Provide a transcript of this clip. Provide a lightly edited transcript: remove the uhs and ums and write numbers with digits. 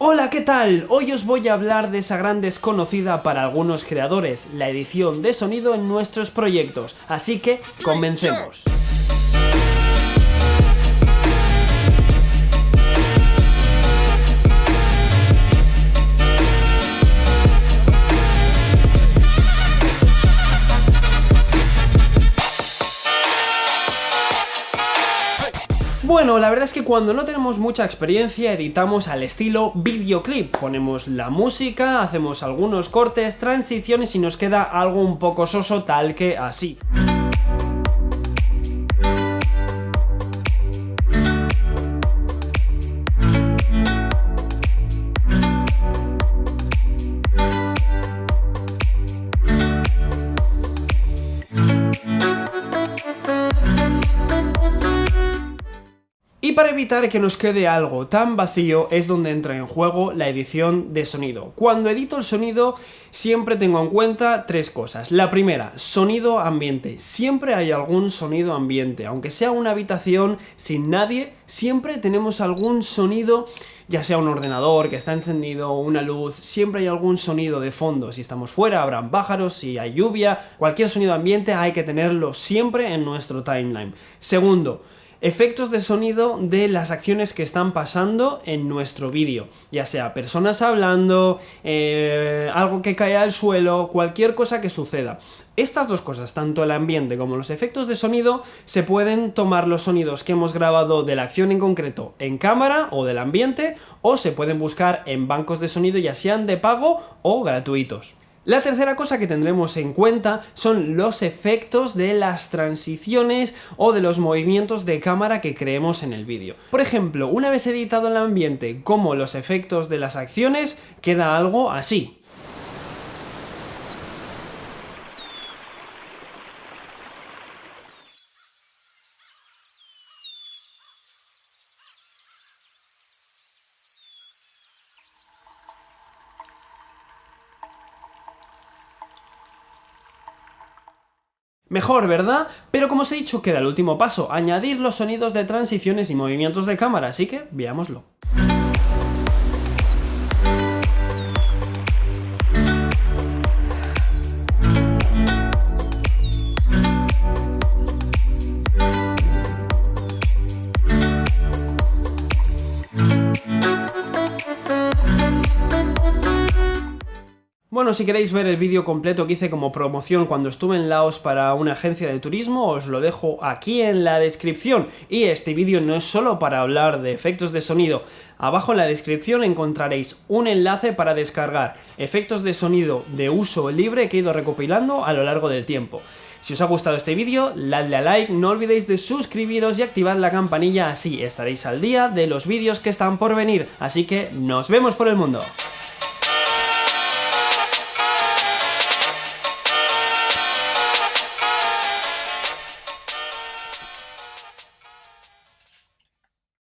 Hola, ¿qué tal? Hoy os voy a hablar de esa gran desconocida para algunos creadores, la edición de sonido en nuestros proyectos, así que comencemos. Bueno, la verdad es que cuando no tenemos mucha experiencia editamos al estilo videoclip, ponemos la música, hacemos algunos cortes, transiciones y nos queda algo un poco soso tal que así. Y para evitar que nos quede algo tan vacío es donde entra en juego la edición de sonido. Cuando edito el sonido siempre tengo en cuenta tres cosas. La primera, sonido ambiente. Siempre hay algún sonido ambiente. Aunque sea una habitación sin nadie, siempre tenemos algún sonido, ya sea un ordenador que está encendido, una luz, siempre hay algún sonido de fondo. Si estamos fuera habrán pájaros, si hay lluvia, cualquier sonido ambiente hay que tenerlo siempre en nuestro timeline. Segundo, efectos de sonido de las acciones que están pasando en nuestro vídeo, ya sea personas hablando, algo que cae al suelo, cualquier cosa que suceda. Estas dos cosas, tanto el ambiente como los efectos de sonido, se pueden tomar los sonidos que hemos grabado de la acción en concreto en cámara o del ambiente, o se pueden buscar en bancos de sonido ya sean de pago o gratuitos. La tercera cosa que tendremos en cuenta son los efectos de las transiciones o de los movimientos de cámara que creemos en el vídeo. Por ejemplo, una vez editado el ambiente como los efectos de las acciones, queda algo así. Mejor, ¿verdad? Pero como os he dicho, queda el último paso, añadir los sonidos de transiciones y movimientos de cámara, así que veámoslo. Bueno, si queréis ver el vídeo completo que hice como promoción cuando estuve en Laos para una agencia de turismo, os lo dejo aquí en la descripción. Y este vídeo no es solo para hablar de efectos de sonido. Abajo en la descripción encontraréis un enlace para descargar efectos de sonido de uso libre que he ido recopilando a lo largo del tiempo. Si os ha gustado este vídeo, dadle a like, no olvidéis de suscribiros y activad la campanilla, así estaréis al día de los vídeos que están por venir. Así que nos vemos por el mundo.